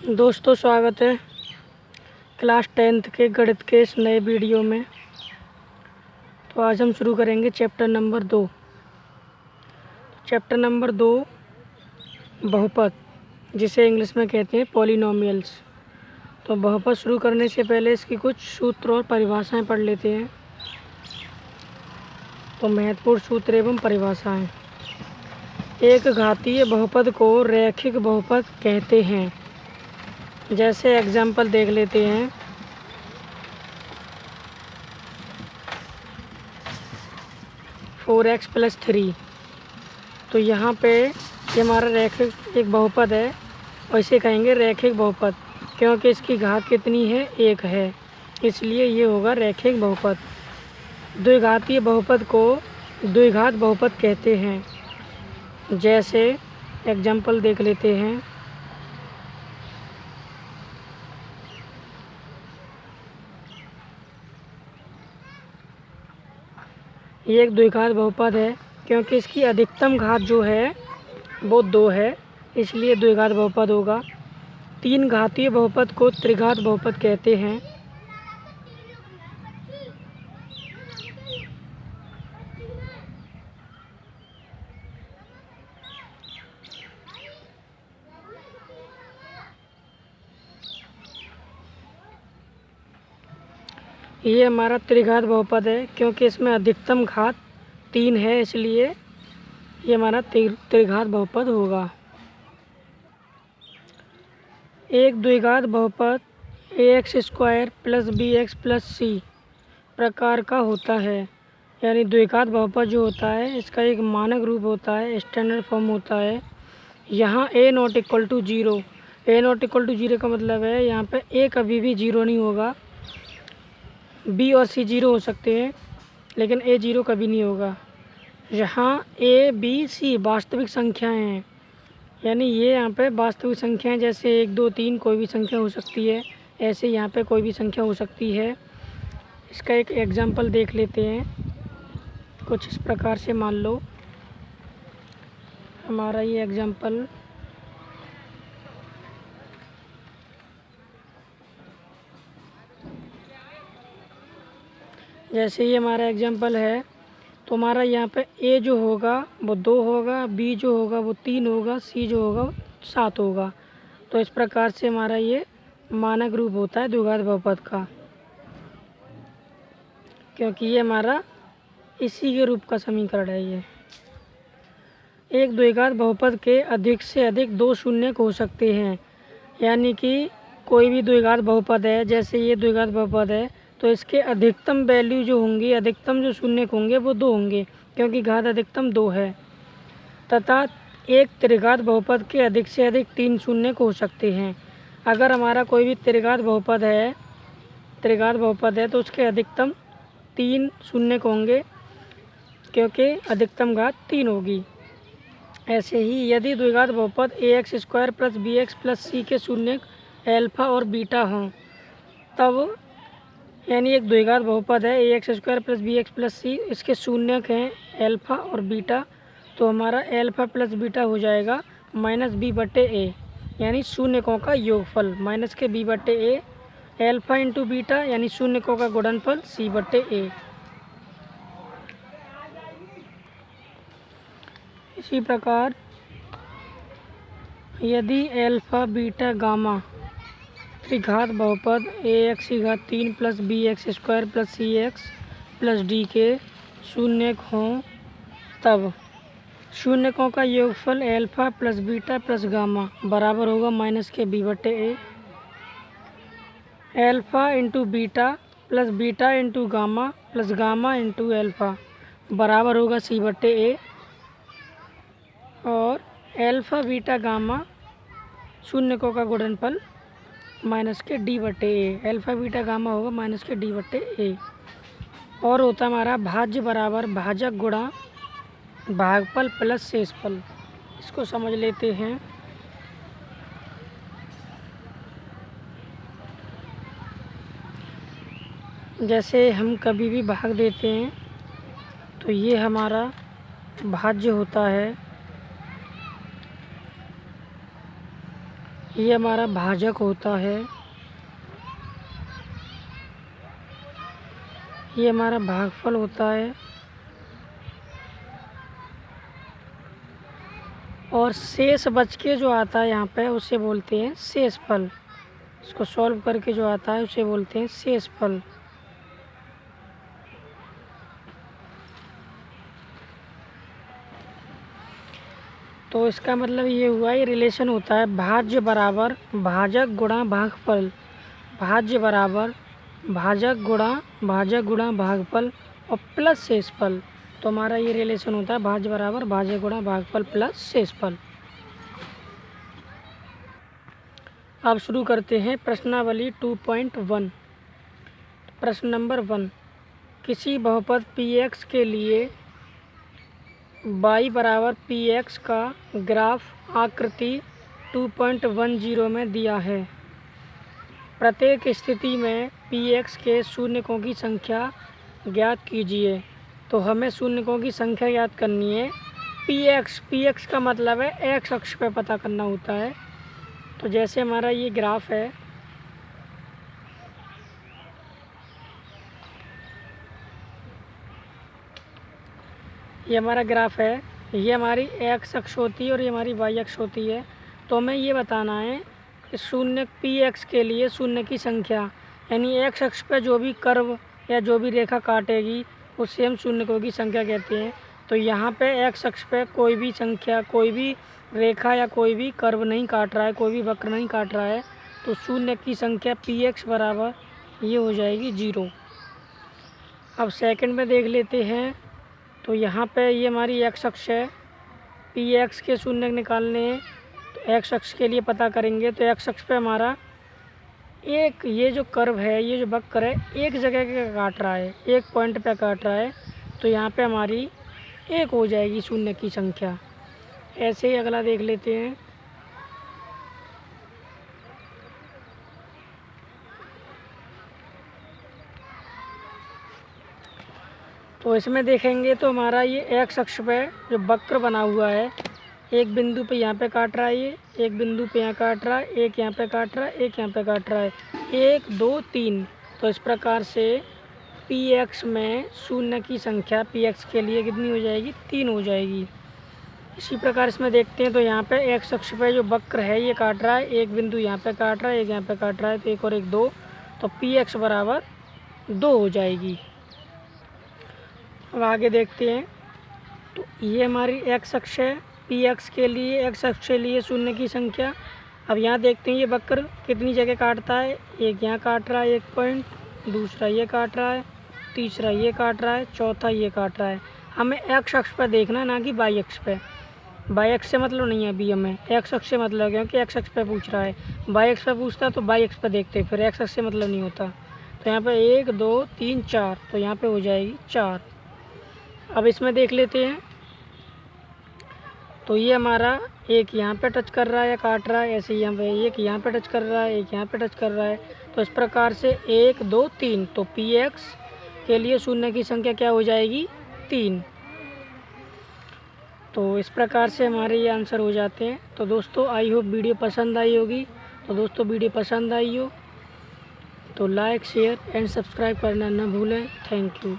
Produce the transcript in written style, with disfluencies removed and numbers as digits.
दोस्तों, स्वागत है क्लास 10th के गणित के इस नए वीडियो में। तो आज हम शुरू करेंगे चैप्टर नंबर 2। चैप्टर नंबर 2 बहुपद, जिसे इंग्लिश में कहते हैं पॉलिनोमियल्स। तो बहुपद शुरू करने से पहले इसकी कुछ सूत्र और परिभाषाएं पढ़ लेते हैं। तो महत्वपूर्ण सूत्र एवं परिभाषाएं। एक घातीय बहुपद को रैखिक बहुपद कहते हैं। जैसे एग्जाम्पल देख लेते हैं। Four x plus 3। तो यहाँ पे ये हमारा रैखिक एक बहुपद है और इसे कहेंगे रैखिक बहुपद, क्योंकि इसकी घात कितनी है, 1 है, इसलिए ये होगा रैखिक बहुपद। द्विघातीय बहुपद को द्विघात बहुपद कहते हैं। जैसे एग्जाम्पल देख लेते हैं। ये एक द्विघात बहुपद है, क्योंकि इसकी अधिकतम घात जो है वो 2 है, इसलिए द्विघात बहुपद होगा। तीन घातीय बहुपद को त्रिघात बहुपद कहते हैं। ये हमारा त्रिघात बहुपद है, क्योंकि इसमें अधिकतम घात 3 है, इसलिए ये हमारा त्रिघात बहुपद होगा। एक द्विघात बहुपद ax² + bx + c प्रकार का होता है। यानी द्विघात बहुपद जो होता है इसका एक मानक रूप होता है, स्टैंडर्ड फॉर्म होता है। यहाँ a ≠ 0। a ≠ 0 का मतलब है यहाँ पे a कभी भी 0 नहीं होगा। b और c 0 हो सकते हैं, लेकिन a 0 कभी नहीं होगा। यहाँ a b c वास्तविक संख्याएं हैं, यानी ये यहाँ पे वास्तविक संख्याएं, जैसे 1 2 3 कोई भी संख्या हो सकती है, ऐसे यहाँ पे कोई भी संख्या हो सकती है। इसका एक एग्जांपल देख लेते हैं। कुछ इस प्रकार से मान लो हमारा ये एग्जांपल जैसे ये हमारा एग्जांपल है, तो हमारा यहाँ पे a जो होगा वो 2 होगा, b जो होगा वो 3 होगा, c जो होगा 7 होगा। तो इस प्रकार से हमारा ये मानक रूप होता है द्विघात बहुपद का, क्योंकि ये हमारा इसी के रूप का समीकरण है। ये एक द्विघात बहुपद के अधिक से अधिक 2 शून्यक हो सकते हैं। यानी कि कोई भी द्विघात बहुपद है, जैसे ये द्विघात बहुपद है, तो इसके अधिकतम वैल्यू जो होंगी, अधिकतम जो शून्यक होंगे वो 2 होंगे, क्योंकि घात अधिकतम 2 है। तथा एक त्रिघात बहुपद के अधिक से अधिक 3 शून्यक हो सकते हैं। अगर हमारा कोई भी त्रिघात बहुपद है तो उसके अधिकतम 3 शून्यक होंगे, क्योंकि अधिकतम घात 3 होगी। ऐसे ही यदि द्विघात बहुपद ax² + bx + c के शून्यक अल्फा और बीटा हों, तब यानी एक द्विघात बहुपद है ax² + bx + c, इसके शून्यक हैं अल्फा और बीटा, तो हमारा अल्फा प्लस बीटा हो जाएगा -b/a, यानी शून्यकों का योगफल, माइनस के b/a, अल्फा इंटू बीटा यानी शून्यकों का गुणनफल c/a। इसी प्रकार यदि अल्फा बीटा गामा त्रिघात बहुपद ax3 + bx² + cx + d के शून्यक हों, तब शून्यकों का योगफल alpha plus beta plus gamma बराबर होगा माइनस के b/a। Alpha into beta plus beta into gamma plus gamma into alpha बराबर होगा c/a। और अल्फा बीटा गामा शून्यकों का गुणनफल माइनस के d/a। अल्फा बीटा गामा होगा माइनस के d/a। और होता हमारा भाज्य बराबर भाजक गुणा भागफल प्लस शेषफल। इसको समझ लेते हैं। जैसे हम कभी भी भाग देते हैं तो ये हमारा भाज्य होता है। ये हमारा भाजक होता है। ये हमारा भागफल होता है। और शेष बच के जो आता है यहाँ पे उसे बोलते हैं शेषफल। इसको सॉल्व करके जो आता है उसे बोलते हैं शेषफल। तो इसका मतलब ये हुआ, ये रिलेशन होता है भाज्य बराबर भाजक गुणा भागफल, भाज्य बराबर भाजक गुणा भागफल और प्लस शेषफल। तो हमारा ये रिलेशन होता है भाज्य बराबर भाजक गुणा भागफल प्लस शेषफल। अब शुरू करते हैं प्रश्नावली 2.1। प्रश्न नंबर 1, किसी बहुपद px के लिए y बराबर px का ग्राफ आकृति 2.10 में दिया है। प्रत्येक स्थिति में px के शून्यकों की संख्या ज्ञात कीजिए। तो हमें शून्यकों की संख्या ज्ञात करनी है। px का मतलब है x अक्ष पे पता करना होता है। तो जैसे हमारा ये ग्राफ है, ये हमारा ग्राफ है, ये हमारी x अक्ष होती है और ये हमारी y अक्ष होती है। तो हमें ये बताना है कि शून्य px के लिए शून्य की संख्या, यानी x अक्ष पर जो भी कर्व या जो भी रेखा काटेगी उसे हम शून्यकों की संख्या कहते हैं। तो यहाँ पे x अक्ष पे कोई भी संख्या, कोई भी रेखा या कोई भी कर्व नहीं काट रहा है, कोई भी वक्र नहीं काट रहा है। तो शून्य की संख्या px बराबर ये हो जाएगी 0। अब सेकंड में देख लेते हैं। तो यहाँ पे ये हमारी x अक्ष है, px के शून्य निकालने हैं। तो x अक्ष के लिए पता करेंगे। तो x अक्ष पे हमारा एक ये जो कर्व है, ये जो वक्र है, एक जगह के काट रहा है, एक पॉइंट पे काट रहा है। तो यहाँ पे हमारी 1 हो जाएगी शून्य की संख्या। ऐसे ही अगला देख लेते हैं। तो इसमें देखेंगे तो हमारा ये x अक्ष पे जो वक्र बना हुआ है, एक बिंदु पे यहाँ पे काट रहा है, ये एक बिंदु पे यहाँ काट रहा है, एक यहाँ पे काट रहा है, एक यहाँ पे काट रहा है, 1 2 3। तो इस प्रकार से px में शून्य की संख्या px के लिए कितनी हो जाएगी, 3 हो जाएगी। इसी प्रकार इसमें देखते हैं। तो यहाँ पे x अक्ष पे जो वक्र है ये काट रहा है, एक बिंदु यहाँ पे काट रहा है, एक यहाँ पे काट रहा है, तो 1 और 1 2। तो px बराबर 2 हो जाएगी। अब आगे देखते हैं। तो ये हमारी x अक्ष है, px के लिए x अक्ष के लिए शून्य की संख्या। अब यहाँ देखते हैं ये वक्र कितनी जगह काटता है, एक यहाँ काट रहा है एक पॉइंट, दूसरा ये काट रहा है, तीसरा ये काट रहा है, चौथा ये काट रहा है। हमें x अक्ष पर देखना है, ना कि y अक्ष पे। y अक्ष से मतलब नहीं है अभी हमें, x अक्ष से मतलब, क्योंकि x अक्ष पे पूछ रहा है। y अक्ष पे पूछता तो y अक्ष पे देखते, फिर x अक्ष से मतलब नहीं होता। तो यहाँ पे 1 2 3 4, तो यहाँ पे हो जाएगी 4। अब इसमें देख लेते हैं। तो ये हमारा एक यहाँ पे टच कर रहा है या काट रहा है, ऐसे ही यहाँ पे एक यहाँ पे टच कर रहा है, एक यहाँ पे टच कर रहा है। तो इस प्रकार से 1 2 3, तो px के लिए शून्य की संख्या क्या हो जाएगी, 3। तो इस प्रकार से हमारे ये आंसर हो जाते हैं। तो दोस्तों आई होप वीडियो पसंद आई होगी। तो दोस्तों वीडियो पसंद आई हो तो लाइक शेयर एंड सब्सक्राइब करना न भूलें। Thank you.